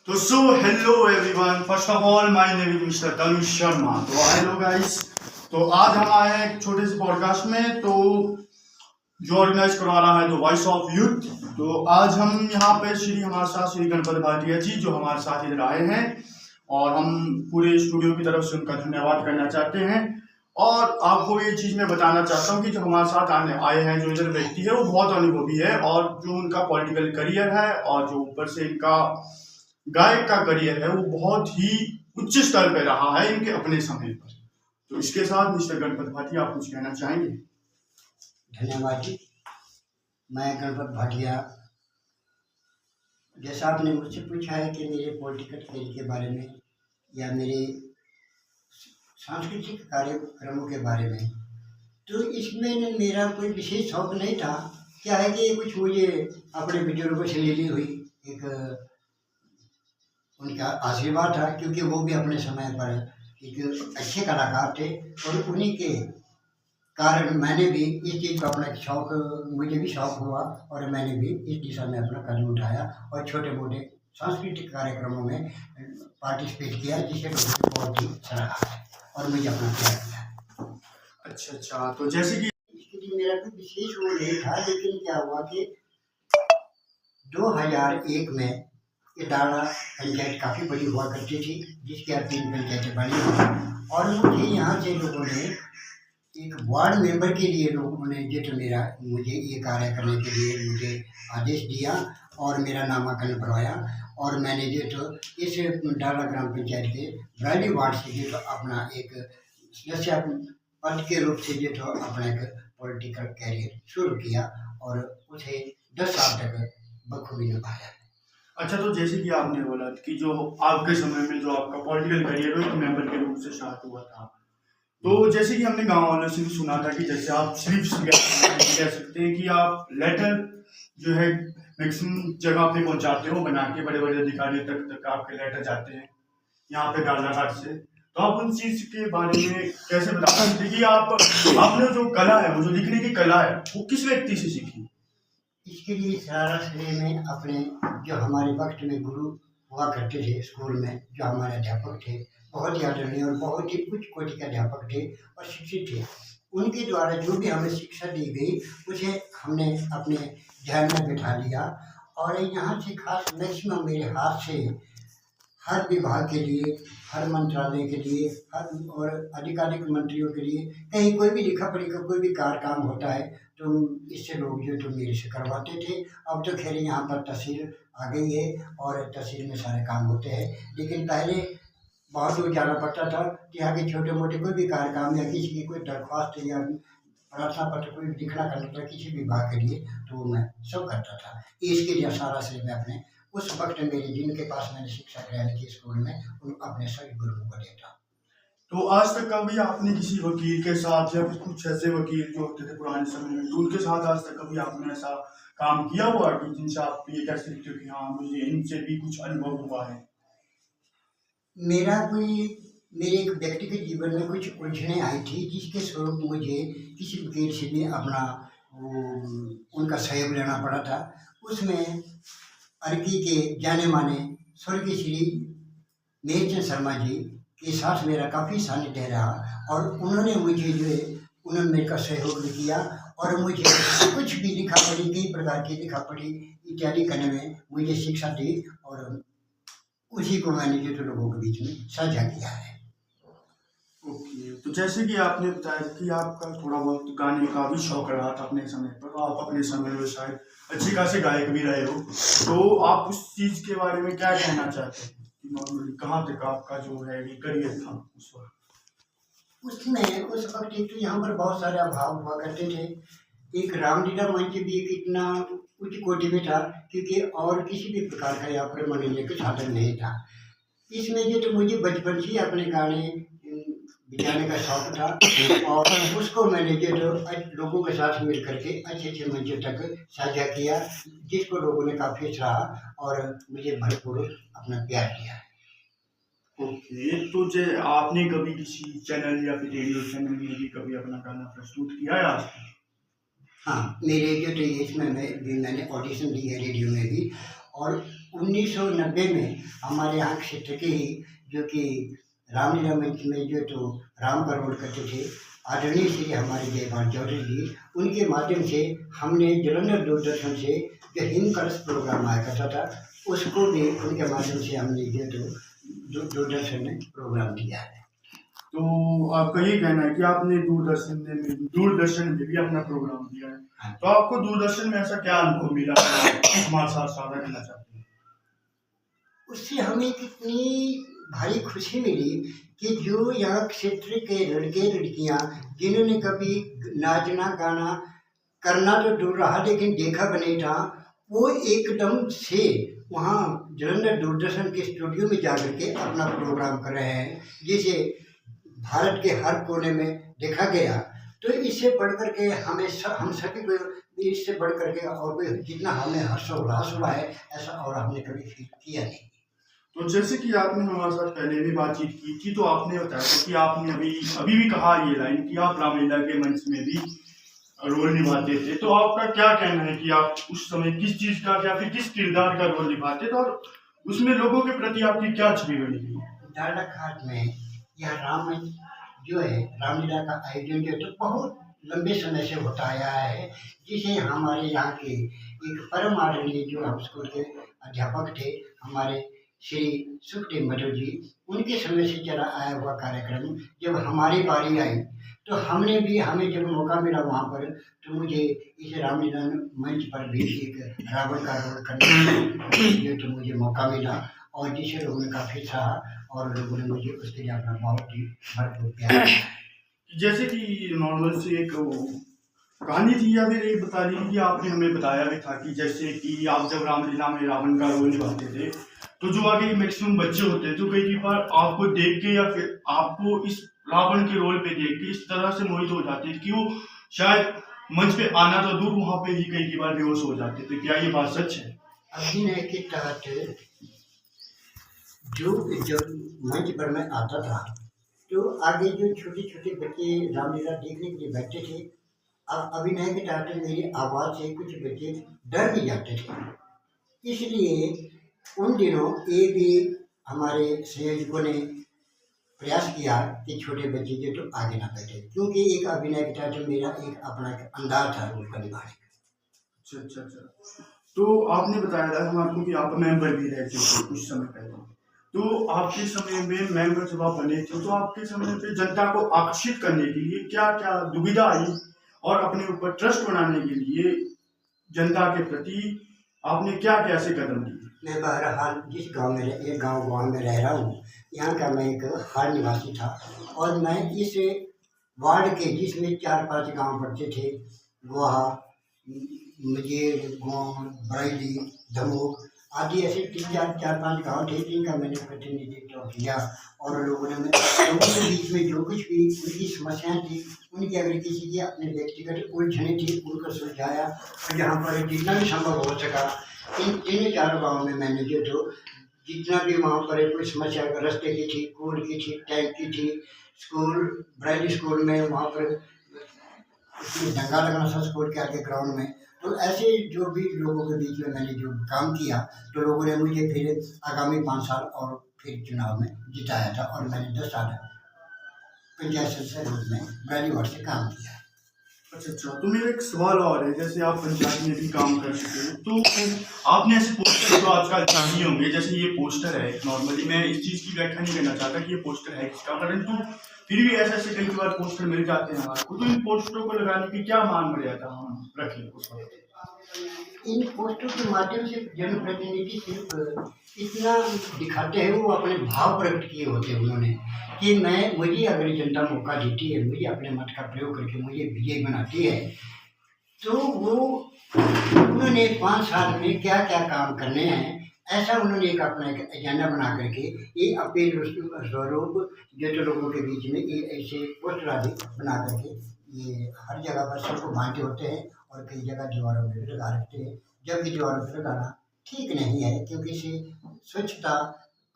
तो hello everyone, first of all my name is mister Tanush Sharma. तो hello guys, तो आज हम आए हैं एक छोटे से पॉडकास्ट में, तो जो ऑर्गेनाइज करवा रहा है द वॉइस ऑफ यूथ। तो आज हम यहाँ पे हमारे साथ श्री गणपत भाटिया जी जो हमारे साथ इधर आए हैं, और हम पूरे स्टूडियो की तरफ से उनका धन्यवाद करना चाहते हैं। और आपको ये चीज़ मैं बताना चाहता हूँ कि जो हमारे साथ आए हैं जो इधर व्यक्ति है वो बहुत अनुभवी है, और जो उनका पॉलिटिकल करियर है और जो ऊपर से इनका गायक का करियर है वो बहुत ही उच्च स्तर पे रहा है इनके अपने समय पर। तो इसके साथ मिस्टर गणपत भाटिया, आप कुछ कहना चाहेंगे? धन्यवाद जी। मैं गणपत भाटिया, जैसा आपने मुझसे पूछा है कि मेरे पॉलिटिकल करियर के बारे में या मेरे सांस्कृतिक कार्यक्रमों के बारे में, तो इसमें मेरा कोई विशेष शौक नहीं था। क्या है कि कुछ मुझे अपने बुजुर्गों से मिली हुई एक उनका आशीर्वाद था, क्योंकि वो भी अपने समय पर एक अच्छे कलाकार थे, और उन्हीं के कारण मैंने भी इस चीज़ का अपना शौक, मुझे भी शौक हुआ और मैंने भी इस दिशा में अपना कदम उठाया और छोटे मोटे सांस्कृतिक कार्यक्रमों में पार्टिसिपेट किया, जिसे लोगों ने बहुत ही सराहा है और मुझे अपना प्यार किया। अच्छा, तो जैसे कि इसके लिए मेरा कोई विशेष वो नहीं था, लेकिन क्या हुआ कि 2001 में ये डाला पंचायत काफ़ी बड़ी हुआ करती थी, जिसकी अब 3 पंचायतें बनी, और मुझे यहाँ से लोगों ने एक वार्ड मेंबर के लिए लोगों ने मुझे ये कार्य करने के लिए मुझे आदेश दिया और मेरा नामांकन करवाया, और मैंने इस डाला ग्राम पंचायत के ब्राइली वार्ड से अपना एक सदस्य पद के रूप से अपना एक पॉलिटिकल कैरियर शुरू किया, और उसे 10 साल तक बखूबी निभाया। अच्छा, तो जैसे कि आपने बोला कि जो आपके समय में जो आपका पॉलिटिकल करियर है एक मेंबर के रूप से स्टार्ट हुआ था, तो जैसे कि हमने गांव वालों से भी सुना था कि जैसे आप सिर्फ कह सकते हैं कि आप लेटर जो है मैक्सिमम जगह पे पहुंचाते हो बना के, बड़े बड़े अधिकारियों तक आपके लेटर जाते हैं यहाँ पे डालाघाट से। तो आप उन चीज के बारे में कैसे बता सकते हैं कि आपने जो कला है, वो जो लिखने की कला है, वो किस व्यक्ति से सीखी? इसके लिए सारा श्रेय में अपने जो हमारे वक्त में गुरु हुआ करते थे स्कूल में, जो हमारे अध्यापक थे, बहुत ही आदरणीय और बहुत ही उच्च कोटि के अध्यापक थे और शिक्षित थे। उनके द्वारा जो भी हमें शिक्षा दी गई उसे हमने अपने ध्यान में बिठा लिया, और यहाँ से खास मैक्सिमम मेरे हाथ से हर विभाग के लिए, हर मंत्रालय के लिए, हर और आधिकारिक मंत्रियों के लिए कहीं कोई भी लिखा पढ़ी का कोई भी काम होता है तो इससे लोग मेरे से करवाते थे। अब तो खैर यहाँ पर तहसील आ गई है और तहसील में सारे काम होते हैं, लेकिन पहले बहुत दूर जाना पड़ता था कि यहाँ के छोटे मोटे कोई भी काम या किसी की कोई दरख्वास्त या प्रार्थना पत्र कोई लिखना करना था किसी विभाग के लिए, तो मैं सब करता था। इसके लिए सारा श्रेय मैं अपने उस वक्त मेरे जिनके पास मैंने शिक्षा ग्रहण की स्कूल में, उन अपने सभी गुरुओं को देता। तो आज तक कभी आपने किसी वकील के साथ या कुछ ऐसे वकील जो होते थे पुराने समय में, तो उनके साथ आज तक कभी आपने ऐसा काम किया हुआ कि जिनसे आप ये कह सकते हो कि हाँ मुझे इनसे भी कुछ अनुभव हुआ है? मेरे एक व्यक्तिगत जीवन में कुछ उलझने आई थी, जिसके स्वरूप मुझे किसी वकील से भी अपना उनका सहयोग लेना पड़ा था। उसमें अर्की के जाने माने स्वर्गीय श्री मेहरचंद शर्मा जी के साथ मेरा काफ़ी सानिध्य रहा, और उन्होंने मुझे उन्होंने मेरे का सहयोग भी किया, और मुझे कुछ भी लिखा पढ़ी, कई प्रकार की लिखा पढ़ी इत्यादि करने में मुझे शिक्षा दी, और उसी को मैंने लोगों के बीच में साझा किया है। ओके, तो जैसे कि आपने बताया कि आपका थोड़ा बहुत गाने का भी शौक रहा था अपने समय पर, तो आप अपने समय में शायद अच्छी खासे गायक भी रहे हो, तो आप उस चीज़ के बारे में क्या कहना चाहते हैं कि नॉर्मली कहाँ तक आपका जो है ये करियर था उस वक्त? उस वक्त एक तो यहाँ पर बहुत सारे अभाव हुआ करते थे। एक रामलीला मंच भी एक इतना उच्च कोटि में था, क्योंकि और किसी भी प्रकार का यहाँ पर मनोरंजन का साधन नहीं था। इसमें तो मुझे बचपन से ही अपने गाने बजाने का शौक था, और उसको मैंने लोगों के साथ मिल करके अच्छे अच्छे मंचों तक साझा किया, जिसको लोगों ने काफ़ी सराहा और मुझे भरपूर अपना प्यार दिया। ओके, तो जे आपने कभी किसी चैनल या फिर रेडियो चैनल में भी कभी अपना गाना प्रस्तुत किया है आज तक? हाँ, मेरे इसमें मैंने ऑडिशन दी है रेडियो में भी, और 1990 में हमारे यहाँ क्षेत्र के ही जो कि रामलीला मंच में जो तो राम का रोल करते थे आदरणीय श्री हमारे जयपाल चौधरी जी, उनके माध्यम से हमने जलंधर दूरदर्शन से जो हिम कलश प्रोग्राम आया करता था उसको भी उनके माध्यम से हमने जो तो दूरदर्शन में प्रोग्राम दिया है। तो आपका ये कहना है कि आपने दूरदर्शन में भी अपना प्रोग्राम दिया है, तो आपको दूरदर्शन में ऐसा क्या अनुभव मिला जो आप हमारे साथ साझा करना चाहते हैं? उससे हमें कितनी भारी खुशी मिली कि जो यहाँ क्षेत्र के लड़के लड़कियाँ जिन्होंने कभी नाचना गाना करना तो दूर रहा लेकिन देखा भी नहीं था, वो एकदम से वहाँ जलंधर दूरदर्शन के स्टूडियो में जाकर के अपना प्रोग्राम कर रहे हैं, जिसे भारत के हर कोने में देखा गया। तो इससे बढ़ कर के हम सभी को इससे बढ़ कर के और कोई जितना हमें हर्षोल्लास हुआ है ऐसा और हमने कभी फील किया नहीं। तो जैसे कि आपने हमारे साथ पहले भी बातचीत की थी, तो आपने बताया कि आपने अभी भी कहा ये लाइन कि आप रामलीला के मंच में भी रोल निभाते थे, तो आपका क्या कहना है कि आप उस समय किस चीज का या फिर किस किरदार का रोल निभाते थे और उसमें लोगों के प्रति आपकी क्या छवि बनी थी? दाड़ाघाट में यह राम मंच जो है रामलीला का आयोजन जो तो बहुत लंबे समय से होता आया है, जिसे हमारे यहाँ के एक परम आदरणीय जो हम स्कूल के अध्यापक थे हमारे श्री सुखदेव मधु जी, उनके समय से चला आया हुआ कार्यक्रम जब हमारी बारी आई तो हमें जब मौका मिला वहाँ पर, तो मुझे इस रामलीला मंच पर भी एक रावण का रोल करने जो तो मुझे मौका मिला और जिसे लोगों ने काफ़ी सराहा और लोगों ने मुझे उसके लिए अपना बहुत ही भरपूर प्यार दिया। जैसे कि नॉर्मल से एक कहानी थी या फिर एक बता दी कि आपने हमें बताया भी था कि जैसे कि आप जब रामलीला में रावण का रोल निभाते थे तो जो आगे मैक्सिमम बच्चे होते हैं तो कई बार आपको देख के या फिर आपको इस रावण के रोल पे देख के इस तरह से मोहित हो जाते थे कि वो शायद मंच पे आना तो दूर वहां पे ही कई बार बेहोश हो जाते थे। क्या ये बात सच है? अभिनय के तहत जो मंच पर मैं आता था तो आगे जो छोटे छोटे बच्चे रामलीला देखने के लिए बैठते थे, अब अभिनय के तहत मेरी आवाज़ से कुछ बच्चे डर भी जाते थे। इसलिए उन दिनों ये भी हमारे संयोजकों ने प्रयास किया कि छोटे बच्चे जो तो आगे ना बैठे, क्योंकि एक अभिनय के तहत मेरा एक अपना अंदाज था रोल का निभाने का। अच्छा। तो आपने बताया था हमारे को कि आप मेंबर भी रह चुके थे कुछ समय पहले, तो आपके समय में मेंबर जब आप बने थे तो आपके समय पे जनता को आकर्षित करने के लिए क्या क्या दुविधा आई और अपने ऊपर ट्रस्ट बनाने के लिए जनता के प्रति आपने क्या कैसे कदम लिए? मैं बहरहाल जिस गांव में एक गांव में रह रहा हूँ, यहाँ का मैं एक हाल निवासी था और मैं इस वार्ड के जिसमें 4-5 गांव पड़ते थे, गोहा, मजेर, गोंद, बरेली, धमोक आदि ऐसे 4-5 गांव थे जिनका मैंने प्रतिनिधित्व किया और लोगों के बीच में जो कुछ भी उनकी समस्याएं थी, उनकी अगर किसी की अपने व्यक्तिगत उलझने थी उनको सुलझाया और यहाँ पर जितना भी संभव हो सका इन 3-4 गाँव में मैंने जो तो जितना भी वहाँ पर कोई समस्या रास्ते की थी, कूड़ की थी, टैंक की थी, स्कूल ब्राइड स्कूल में वहाँ पर दंगा लगना था स्कूल के आगे ग्राउंड में, तो ऐसे जो भी लोगों के बीच में मैंने जो काम किया तो लोगों ने मुझे फिर आगामी 5 साल और फिर चुनाव में जिताया था और मैंने 10 साल पंचायत सदस्य रूप में ब्राइड वार्ड से काम किया। अच्छा। तो मेरा एक सवाल और है, जैसे आप पंचायत में भी काम कर चुके हैं तो आपने ऐसे पोस्टर जो आजकल चाहिए होंगे, जैसे ये पोस्टर है, नॉर्मली मैं इस चीज़ की व्याख्या नहीं करना चाहता कि ये पोस्टर है किसका, परंतु फिर भी ऐसे कई बार पोस्टर मिल जाते हैं हमारे को, तो इन पोस्टरों को लगाने की क्या मान मर्यादा हम रखें उस वक्त? इन पोस्टरों के माध्यम से जनप्रतिनिधि सिर्फ इतना दिखाते हैं, वो अपने भाव प्रकट किए होते हैं उन्होंने कि मुझे अगर जनता मौका देती है, मुझे अपने मत का प्रयोग करके मुझे विजयी बनाती है, तो वो उन्होंने 5 साल में क्या क्या काम करने हैं ऐसा उन्होंने एक अपना एक एजेंडा बना करके ये अपील स्वरूप जो तो लोगों के बीच में ये ऐसे पोस्टर आदि बना करके ये हर जगह पर सबको बांटे होते हैं और कई जगह दीवारों में भी लगा रखते हैं, जबकि दीवारों पर लगाना ठीक नहीं है, क्योंकि इसे स्वच्छता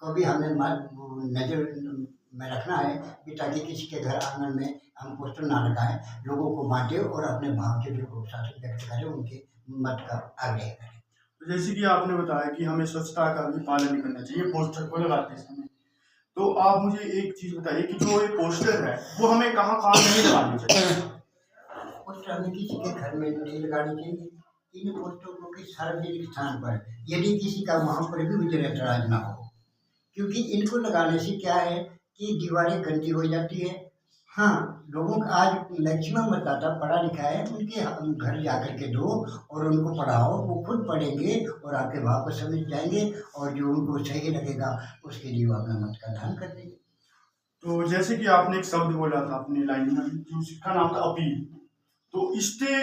को भी हमें नज़र में रखना है कि ताकि किसी के घर आंगन में हम पोस्टर ना लगाएं, लोगों को बांटे और अपने भाव के जो साथ व्यक्त करें, उनके मत का आग्रह करें। तो जैसे कि आपने बताया कि हमें स्वच्छता का भी पालन करना चाहिए पोस्टर को लगाते समय, तो आप मुझे एक चीज बताइए कि जो ये पोस्टर है वो हमें कहाँ कहाँ नहीं लगाने चाहिए। पोस्टर हमें किसी के घर में नहीं लगानी चाहिए। इन पोस्टरों को किसी सार्वजनिक स्थान पर, यदि किसी का वहाँ पर भी गुजर ऐतराज ना हो, क्योंकि इनको लगाने से क्या है कि दीवारें गंदी हो जाती है। हाँ, लोगों का आज मैक्सिमम मतदाता पढ़ा लिखा है, उनके घर जाकर के दो और उनको पढ़ाओ, वो खुद पढ़ेंगे और आपके वापस समझ जाएंगे, और जो उनको सही लगेगा उसके लिए वो अपना मत का दान कर देंगे। तो जैसे कि आपने एक शब्द बोला था अपनी लाइन में, जो उसका नाम था अपील, तो इससे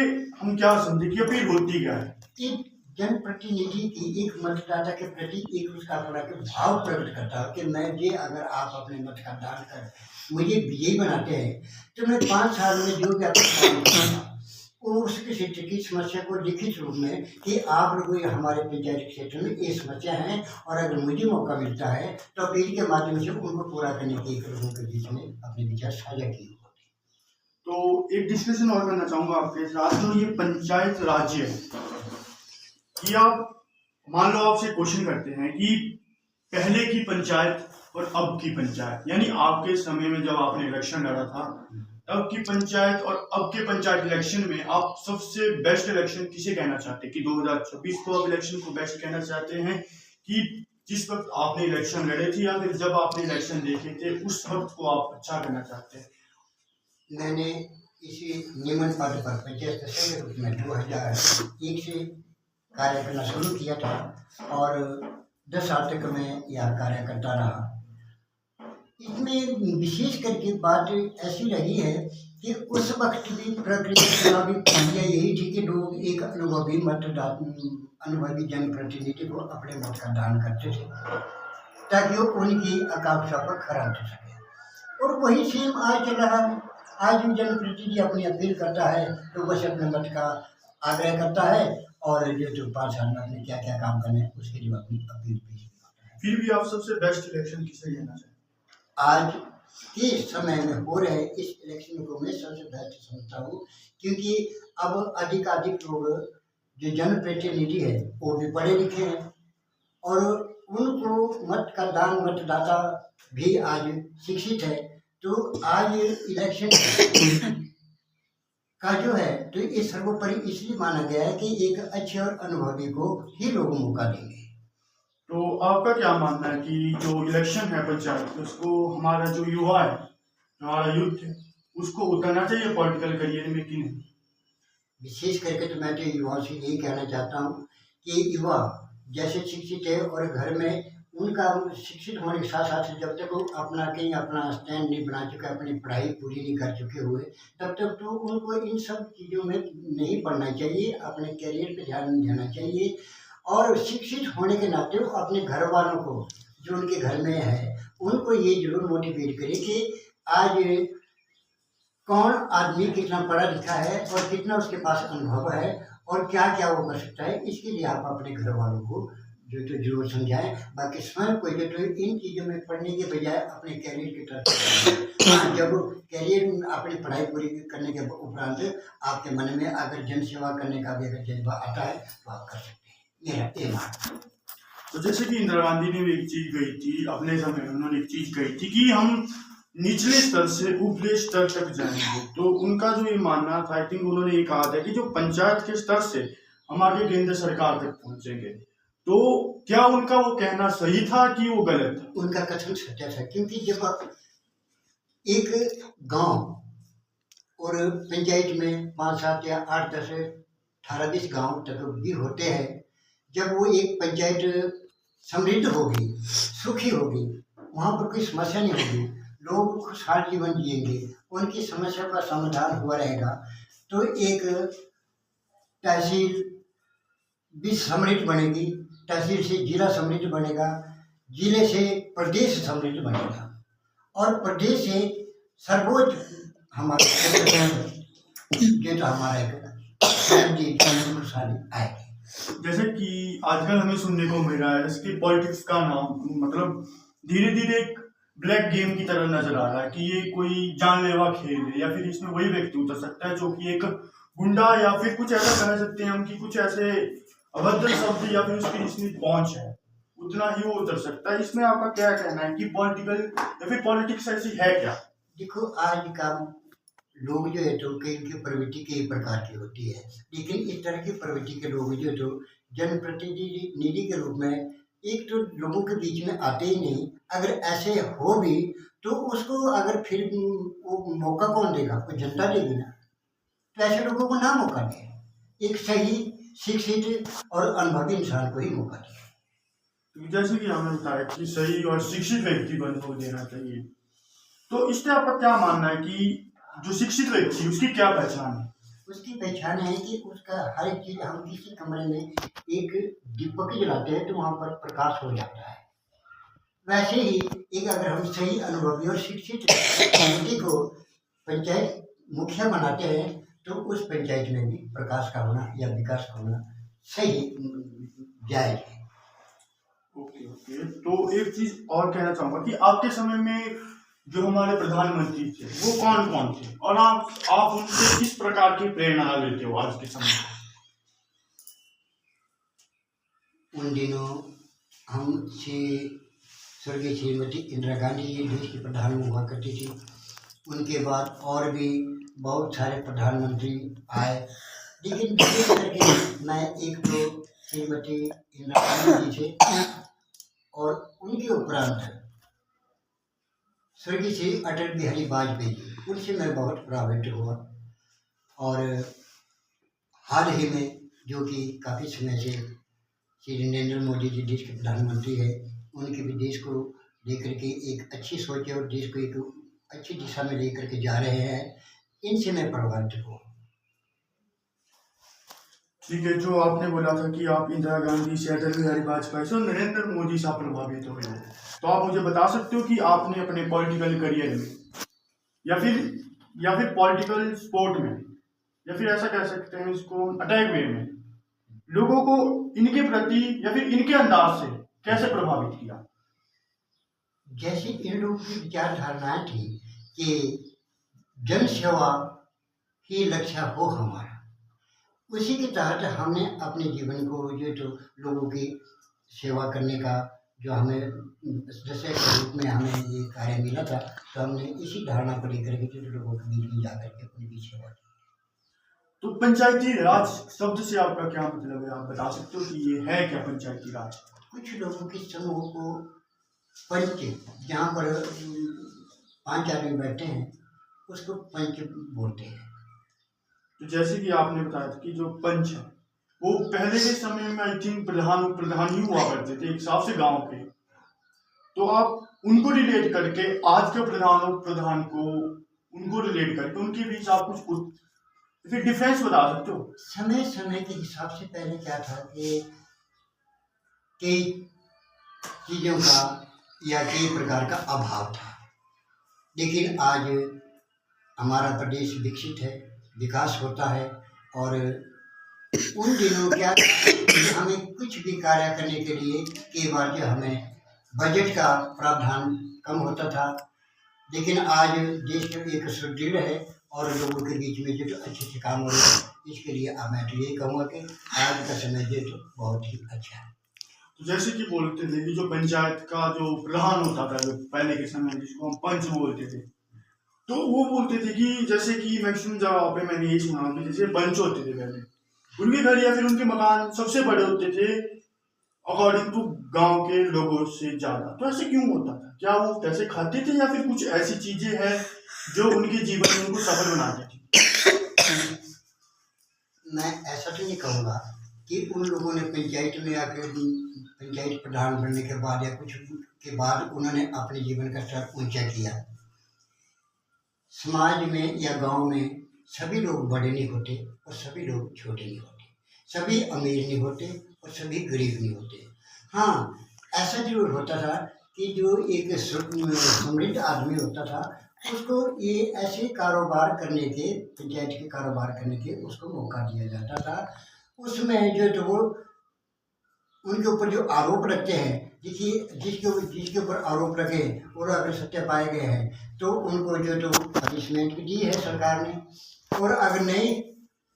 हम क्या समझे कि अपील होती क्या है। एक जनप्रतिनिधि की एक मतदाता के प्रति एक उसका अपना के भाव प्रकट करता है कि मैं ये, अगर आप अपने मत का दान कर मुझे विजयी बनाते हैं तो मैं 5 साल में जो भी आपको काम करूंगा, वो उसके क्षेत्र की समस्या को लिखित रूप में कि आप लोग हमारे पंचायत क्षेत्र में ये समस्या है, और अगर मुझे मौका मिलता है तो अपील के माध्यम से उनको पूरा करने के एक लोगों के बीच में अपने विचार साझा किए। तो एक डिस्कशन और करना चाहूंगा आपके साथ, जो ये पंचायत राज्य है, कि आप मान लो आपसे क्वेश्चन करते हैं कि पहले की पंचायत और अब की पंचायत, यानी आपके समय में जब आपने इलेक्शन लड़ा था तब की पंचायत और अब के पंचायत इलेक्शन में आप सबसे बेस्ट इलेक्शन किसे कहना चाहते हैं, कि 2026 को अब इलेक्शन को बेस्ट कहना चाहते हैं, कि जिस वक्त आपने इलेक्शन लड़े थे, या फिर जब आपने इलेक्शन देखे थे उस वक्त को आप अच्छा कहना चाहते हैं। मैंने इसी नियमन पद पर पंचायत सदस्य के रूप में 2001 से कार्य करना शुरू किया था, और 10 साल तक मैं यह कार्य करता रहा। इसमें विशेष करके बात ऐसी रही है कि उस वक्त भी प्रक्रिया चुनावी प्रक्रिया यही थी कि लोग एक अनुभवी जनप्रतिनिधि को अपने मत का दान करते थे ताकि वो उनकी आकांक्षा पर खरा उतर सके, और वही सेम आज चल रहा है। आज भी जनप्रतिनिधि अपनी अपील करता है तो बस अपने मत का आग्रह करता है, और जो 5 साल में अपने क्या क्या काम करने हैं उसके लिए अपनी अपील पेश करता है। फिर भी आप सबसे बेस्ट इलेक्शन किसे कहना चाहेंगे। आज के समय में हो रहे इस इलेक्शन को मैं सबसे बेस्ट समझता हूँ, क्योंकि अब अधिकाधिक लोग जो जनप्रतिनिधि है वो भी पढ़े लिखे हैं, और उनको मत का दान, मतदाता भी आज शिक्षित है। तो आज इलेक्शन का जो है तो ये सर्वोपरि इसलिए माना गया है कि एक अच्छे और अनुभवी को ही लोग मौका देंगे। तो आपका क्या मानना है कि जो इलेक्शन है पंचायत, उसको हमारा जो युवा है, हमारा यूथ है, उसको उतरना चाहिए पॉलिटिकल करियर में कि नहीं। विशेष करके तो मैं तो युवाओं से यही कहना चाहता हूँ कि युवा जैसे शिक्षित है और घर में उनका शिक्षित होने के साथ साथ जब तक वो अपना कहीं अपना स्टैंड नहीं बना चुके, अपनी पढ़ाई पूरी नहीं कर चुके हुए, तब तक तो उनको इन सब चीज़ों में नहीं पढ़ना चाहिए, अपने करियर पे ध्यान देना चाहिए। और शिक्षित होने के नाते वो अपने घर वालों को जो उनके घर में है उनको ये जरूर मोटिवेट करे कि आज कौन आदमी कितना पढ़ा लिखा है और कितना उसके पास अनुभव है और क्या क्या वो कर सकता है। इसके लिए आप अपने घर वालों को जो तो जरूर समझाएं। बाकी स्वयं को जो तो इन चीज़ों में पढ़ने के बजाय अपने कैरियर की तरफ जब कैरियर में अपनी पढ़ाई पूरी करने के उपरांत आपके मन में अगर जन सेवा करने का भी अगर जज्बा आता है तो आप कर सकते हैं। मेरा ये मानना। तो जैसे कि इंदिरा गांधी ने भी एक चीज कही थी अपने समय में, उन्होंने एक चीज कही थी कि हम निचले स्तर से ऊपरी स्तर तक जाएंगे। तो उनका जो ये मानना था, आई थिंक उन्होंने ये कहा था कि जो पंचायत के स्तर से हम आगे केंद्र सरकार तक पहुंचेंगे। तो क्या उनका वो कहना सही था कि वो गलत था? उनका कथन सत्य था, क्योंकि जब एक गांव और पंचायत में 5, 7 या 8, 10, 18, 20 गाँव तक भी होते हैं, जब वो एक पंचायत समृद्ध होगी, सुखी होगी, वहाँ पर कोई समस्या नहीं होगी, लोग खुशहाल जीवन जिएंगे, उनकी समस्या का समाधान हुआ रहेगा, तो एक तहसील भी समृद्ध बनेगी, तहसील से जिला समृद्ध बनेगा, जिले से प्रदेश समृद्ध बनेगा, और प्रदेश से सर्वोच्च हमारा जो तो हमारा एक खुशहाली आएगी। जैसे कि आजकल हमें सुनने को मिल रहा है इसकी पॉलिटिक्स का नाम मतलब धीरे धीरे एक ब्लैक गेम की तरह नजर आ रहा है, कि ये कोई जानलेवा खेल है, या फिर इसमें वही व्यक्ति उतर सकता है जो कि एक गुंडा, या फिर कुछ ऐसा कह सकते हैं हम कि कुछ ऐसे अभद्र शब्द या फिर उसकी जितनी पहुंच है उतना ही वो उतर सकता है। इसमें आपका क्या कहना है कि पॉलिटिकल या फिर पॉलिटिक्स ऐसी है क्या? देखो, आज का लोग जो है तो कई की प्रवृत्ति कई प्रकार की होती है, लेकिन इस तरह की प्रवृत्ति के लोग जो है तो जनप्रतिनिधि के रूप में एक तो लोगों के बीच में आते ही नहीं। अगर ऐसे हो भी तो उसको अगर फिर वो मौका कौन देगा? वो जनता देगी ना। तो ऐसे लोगों को ना मौका दे, एक सही शिक्षित और अनुभवी इंसान को ही मौका दे। तो जैसे कि हमने बताया कि सही और शिक्षित व्यक्ति को देना चाहिए, तो इससे आपका क्या मानना है कि जो शिक्षित व्यक्ति उसकी क्या पहचान है? उसकी पहचान है कि उसका हर एक चीज, हम किसी कमरे में एक दीपक जलाते हैं तो वहां पर प्रकाश हो जाता है। वैसे ही एक अगर हम सही अनुभवी और शिक्षित व्यक्ति को पंचायत मुखिया बनाते हैं तो उस पंचायत में भी प्रकाश का होना या विकास का होना सही जायज है। ओके ओके, तो एक चीज और कहना चाहूंगा कि आपके समय में जो हमारे प्रधानमंत्री थे वो कौन कौन थे और आप उनसे किस प्रकार की प्रेरणा लेते हो आज के समय में? उन दिनों हम स्वर्गीय श्रीमती इंदिरा गांधी जी देश की प्रधान हुआ करती थी। उनके बाद और भी बहुत सारे प्रधानमंत्री आए, लेकिन विशेष करके मैं एक तो श्रीमती इंदिरा गांधी जी थे और उनके उपरांत स्वर्गीय श्री अटल बिहारी वाजपेयी जी, उनसे मैं बहुत प्रभावित हुआ। और हाल ही में जो कि काफ़ी समय से श्री नरेंद्र मोदी जी देश के प्रधानमंत्री है, उनके भी देश को लेकर के एक अच्छी सोच और देश को एक अच्छी दिशा में लेकर के जा रहे हैं, इनसे मैं प्रभावित हुआ। ठीक है, जो आपने बोला था कि आप इंदिरा गांधी से, अटल बिहारी वाजपेयी से और नरेंद्र मोदी से प्रभावित हुए हो, तो आप मुझे बता सकते हो कि आपने अपने पॉलिटिकल करियर में या फिर पॉलिटिकल स्पोर्ट में या फिर ऐसा कह सकते हैं इसको अटैक वे में लोगों को इनके प्रति या फिर इनके अंदाज से कैसे प्रभावित किया? जैसे इन लोगों की विचारधारणाएं थी कि जन सेवा ही लक्ष्य हो हमारा, उसी के तहत हमने अपने जीवन को जो तो लोगों की सेवा करने का जो हमें सदस्य के रूप में हमें ये कार्य मिला था, तो हमने इसी धारणा को लेकर के जो लोगों के बीच में जाकर के उनकी सेवा की। तो पंचायती राज शब्द से आपका क्या मतलब है? आप बता सकते हो कि ये है क्या पंचायती राज? कुछ लोगों के समूह को पंच, जहाँ पर 5 आदमी बैठे हैं उसको पंच बोलते हैं। तो जैसे कि आपने बताया था कि जो पंच है वो पहले के समय में आई थिंक प्रधान ही हुआ करते थे एक हिसाब से गांव के, तो आप उनको रिलेट करके आज के प्रधान को उनको रिलेट करके उनके बीच आप कुछ फिर डिफरेंस बता सकते हो? समय समय के हिसाब से पहले क्या था कि कई चीज़ों का या कई प्रकार का अभाव था, लेकिन आज हमारा प्रदेश विकसित है, विकास होता है। और उन दिनों क्या हमें कुछ भी कार्य करने के लिए कई बार जो हमें बजट का प्रावधान कम होता था, लेकिन आज देश एक सुदृढ़ है और लोगों के बीच में जो अच्छे अच्छे काम हो रहे हैं। इसके लिए मैं तो यही कहूँगा कि आज का समय जो तो बहुत ही अच्छा है। तो जैसे कि बोलते थे कि जो पंचायत का जो प्रधान होता था जो पहले के समय में जिसको हम पंच बोलते थे, तो वो बोलते थे कि जैसे कि मैक्सिमम जगह पे मैंने यही सुना कि जैसे पंच होते थे पहले, उनके घर या फिर उनके मकान सबसे बड़े होते थे अकॉर्डिंग टू गांव के लोगों से ज्यादा। तो ऐसे क्यों होता था? क्या वो पैसे खाते थे या फिर कुछ ऐसी चीजें हैं जो उनके जीवन में उनको सफल बनाती थी? मैं ऐसा तो नहीं कहूँगा कि उन लोगों ने पंचायत में आकर पंचायत प्रधान बनने के बाद या कुछ के बाद उन्होंने अपने जीवन का स्तर ऊंचा किया। समाज में या गांव में सभी लोग बड़े नहीं होते और सभी लोग छोटे नहीं होते, सभी अमीर नहीं होते और सभी गरीब नहीं होते। हाँ, ऐसा जरूर होता था कि जो एक समृद्ध आदमी होता था उसको ये ऐसे कारोबार करने के, पंचायत के कारोबार करने के उसको मौका दिया जाता था। उसमें जो तो वो उनके ऊपर जो आरोप रखते हैं, जिसके ऊपर आरोप रखे और अगर सत्य पाए गए हैं तो उनको जो तो पनिशमेंट भी दी है सरकार ने, और अगर नहीं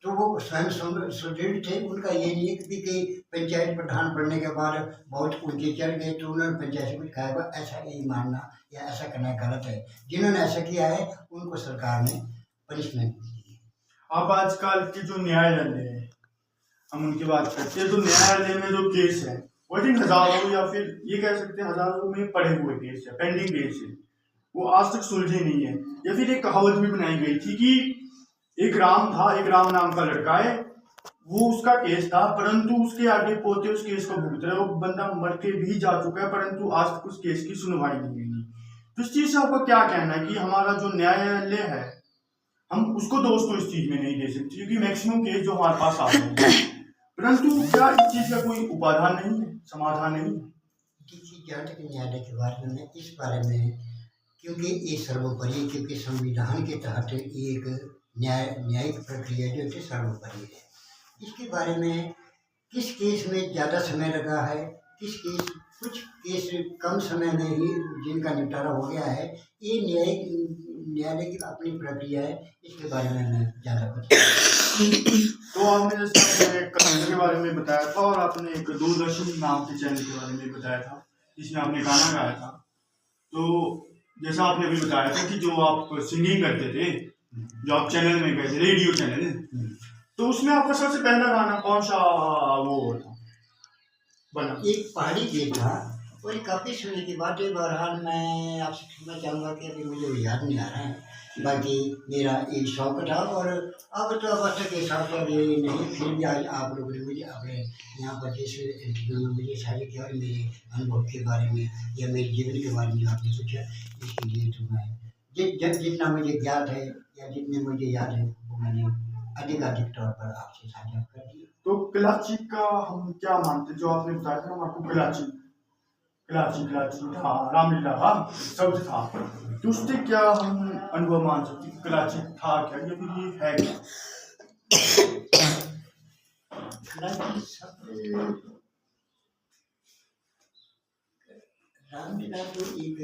तो वो स्वयं सुदृढ़ थे। उनका ये नहीं है कि पंचायत प्रधान बनने के बाद बहुत ऊंचे चढ़ गए तो उन्होंने पंचायत से कुछ खाया, ऐसा नहीं मानना या ऐसा करना गलत है। जिन्होंने ऐसा किया है उनको सरकार ने पनिशमेंट दी। अब आजकल के जो न्यायालय है, हम उनकी बात करते हैं। तो न्यायालय में जो केस है वो आई थिंक हजारों या फिर ये कह सकते हैं हजारों में पड़े हुए केस है, पेंडिंग केस है, वो आज तक सुलझे नहीं है। या फिर एक कहावत भी बनाई गई थी कि एक राम था, एक राम नाम का लड़का है, वो उसका केस था परंतु उसके आगे पोते उस केस को भुगत रहे, वो बंदा मर के भी जा चुका है परंतु आज तक उस केस की सुनवाई नहीं हुई। तो इस चीज से आपका क्या कहना है कि हमारा जो न्यायालय है हम उसको दोष तो इस चीज में नहीं दे सकते क्योंकि मैक्सिमम केस जो हमारे पास आते हैं, परंतु क्या इस चीज का कोई उपाधान नहीं है, समाधान नहीं है? देखिए, जहाँ तक न्यायालय के बारे में, इस बारे में, क्योंकि ये सर्वोपरि, क्योंकि संविधान के तहत एक न्यायिक प्रक्रिया जो है सर्वोपरि है। इसके बारे में किस केस में ज़्यादा समय लगा है, किस केस, कुछ केस कम समय में ही जिनका निपटारा हो गया है, ये न्यायालय की अपनी प्रक्रिया है। इसके बारे में मैं ज़्यादा कुछ तो आपने जैसे अपने कहानी के बारे में बताया था और आपने एक दूरदर्शन नाम के चैनल के बारे में बताया था जिसमें आपने गाना गाया था। तो जैसा आपने अभी बताया था कि जो आप सिंगिंग करते थे, जो आप चैनल में गए थे, रेडियो चैनल, तो उसमें आपका सबसे पहला गाना कौन सा वो था बना? एक पहाड़ी गीत था, वही काफ़ी सुनने की बात है। बहरहाल मैं आपसे कहना चाहूँगा कि अभी मुझे याद नहीं आ रहा है, बाकी मेरा एक शौक था और अब तो अवस्था के हिसाब से अभी नहीं, फिर भी आज आप लोगों ने मुझे अपने यहाँ पर जैसे इंटरव्यू में मुझे शायद किया और मेरे अनुभव के बारे में या मेरे जीवन के बारे में आपने पूछा, इसके लिए तो मैं जितना मुझे ज्ञात है या जितने मुझे याद है वो मैंने अधिकाधिक तौर पर आपसे साझा कर दिया। तो क्लाची का हम क्या मानते हैं? जो आपने बताया था हम आपको क्लाची था, रामलीला था, शब्द था, तो उससे क्या हम अनुभव मान सकते हैं? क्लाची था क्या या फिर ये है क्या? क्लाची शब्द रामलीला तो एक,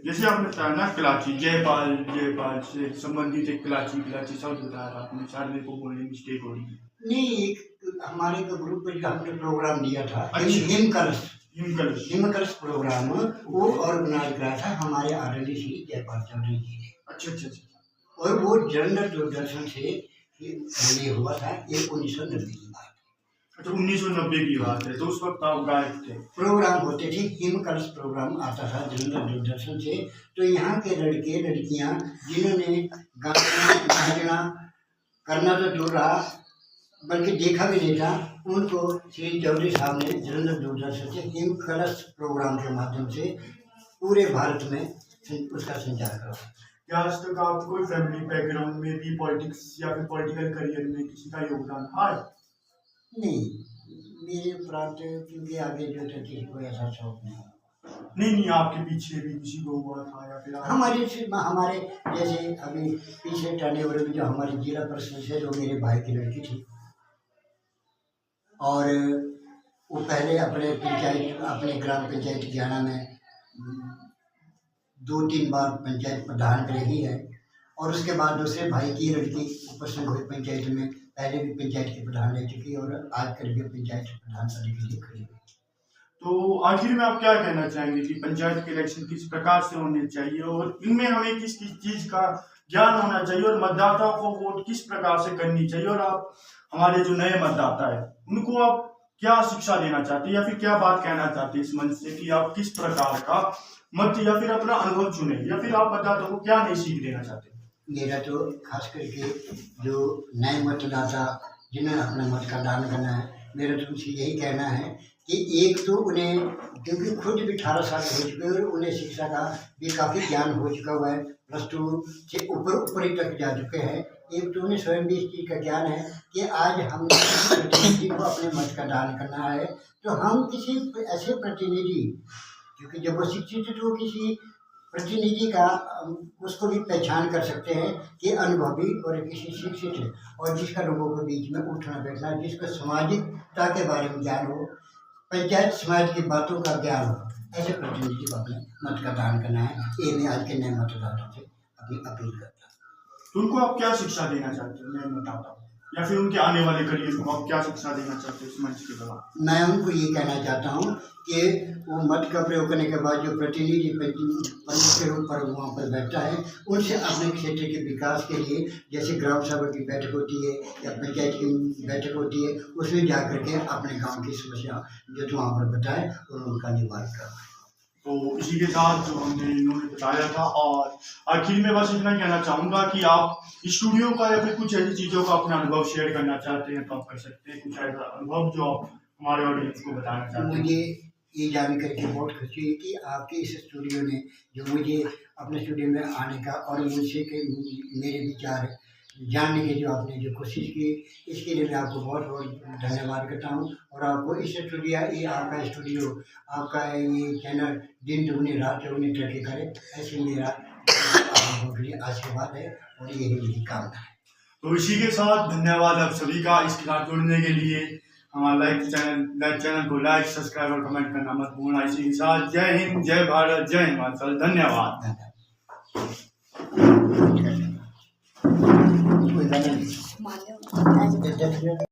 जैसे आपने बताया ना क्लाची, जयपाल से संबंधित एक क्लाची शब्द बताया था आपने, शायद मेरे को बोलने मिस्टेक हो रही है। नहीं, एक हमारे को ग्रुप में जो हमने प्रोग्राम दिया था, हिमकलश प्रोग्राम, वो ऑर्गेनाइज करा था हमारे आदरणीय श्री जयपाल चौधरी जी ने। अच्छा। और वो जनरल दूरदर्शन से ये हुआ था, ये 1990 की बात है। अच्छा, 1990 की बात है। तो उस वक्त आप गायक थे? प्रोग्राम होते थे, हिमकलश प्रोग्राम आता था जनरल दूरदर्शन से। तो यहाँ के लड़के लड़कियाँ जिन्होंने गाना बजाना करना तो दूर रहा बल्कि देखा भी नहीं था, उनको श्री चौधरी साहब ने जनरल दूरदर्शन से हिमकलश प्रोग्राम के माध्यम से पूरे भारत में उसका संचार करा। क्या आज तक आप कोई फैमिली बैकग्राउंड में भी पॉलिटिक्स या फिर पॉलिटिकल करियर में किसी का योगदान है? नहीं, मेरे उपरांत क्योंकि आगे जो था किसी को ऐसा शौक नहीं, आपके पीछे भी किसी को हुआ था या फिर हमारे जैसे अभी पीछे टाने वाले में जो हमारी जिला परिषद है, जो मेरे भाई की लड़की थी और वो पहले अपने ग्राम पंचायत ज्ञाना में 2-3 बार पंचायत प्रधान रही है और उसके बाद दूसरे भाई की लड़की उपसंघ हुई पंचायत में, पहले भी पंचायत के प्रधान रह चुकी और आज कर भी पंचायत प्रधान पद के लिए खड़ी हुई। तो आखिर में आप क्या कहना चाहेंगे कि पंचायत के इलेक्शन किस प्रकार से होने चाहिए और इनमें हमें किस किस चीज का ज्ञान होना चाहिए और मतदाताओं को वोट किस प्रकार से करनी चाहिए, और आप हमारे जो नए मतदाता है उनको आप क्या शिक्षा देना चाहते हैं या फिर क्या बात कहना चाहते हैं इस मंच से कि आप किस प्रकार का मत या फिर अपना अनुभव चुने या फिर आप मतदाताओं को क्या नई सीख देना चाहते हैं? मेरा तो खास करके जो नए मतदाता जिन्हें अपना मत का दान करना है, मेरा तो उनसे यही कहना है कि एक तो उन्हें, क्योंकि खुद भी 18 साल हो चुके हैं और उन्हें शिक्षा का भी काफ़ी ज्ञान हो चुका हुआ है, +2 से ऊपरी तक जा चुके हैं। एक तो उन्हें स्वयं भी इस चीज़ का ज्ञान है कि आज हमने किसी प्रतिनिधि को अपने मत का दान करना है तो हम किसी ऐसे प्रतिनिधि, क्योंकि जब वो शिक्षित है तो किसी प्रतिनिधि का उसको भी पहचान कर सकते हैं कि अनुभवी और किसी शिक्षित है और जिसका लोगों के बीच में उठना बैठना, जिसको सामाजिकता के बारे में ज्ञान हो, पंचायत समाज की बातों का ज्ञान हो, ऐसे प्रतिनिधि को अपने मत का दान करना है। ये मैं आज के नए मतदाताओं से अपनी अपील करता हूँ। तो उनको आप क्या शिक्षा देना चाहते हैं नए मतदाताओं को? या फिर उनके आने वाले करियर को आप क्या शिक्षा देना चाहते हैं इस मंच के द्वारा? मैं उनको ये कहना चाहता हूँ कि वो मत का प्रयोग करने के बाद जो प्रतिनिधि पंच के रूप पर वहाँ पर बैठता है, उनसे अपने क्षेत्र के विकास के लिए, जैसे ग्राम सभा की बैठक होती है या पंचायत की बैठक होती है, उसमें जा करके अपने गांव की समस्या जो वहाँ पर बताए और उनका निवारण करवाए। तो इसी के साथ जो हमने इन्होंने बताया था, और आखिर में बस इतना कहना चाहूँगा कि आप स्टूडियो का या फिर कुछ ऐसी चीज़ों का अपना अनुभव शेयर करना चाहते हैं तो आप कर सकते हैं, कुछ ऐसा अनुभव जो आप हमारे ऑडियंस को बताना चाहते हैं। मुझे ये जान करके बहुत खुशी है कि आपके इस स्टूडियो ने जो मुझे अपने स्टूडियो में आने का और मुझसे के मेरे विचार जानने की जो आपने जो कोशिश की, इसके लिए मैं आपको बहुत बहुत धन्यवाद करता हूँ। और आपको इस स्टूडियो, ये आपका स्टूडियो, आपका ये चैनल दिन दुगनी रात चौगुनी तरक्की करे, ऐसे मेरा आपके लिए आशीर्वाद है और यही मेरी कामना है। तो इसी के साथ धन्यवाद आप सभी का इसके साथ जुड़ने के लिए। हमारा चैनल को लाइक, सब्सक्राइब और कमेंट करना मत भूलना। इसी के साथ जय हिंद, जय भारत, जय हिमाचल। धन्यवाद। कोई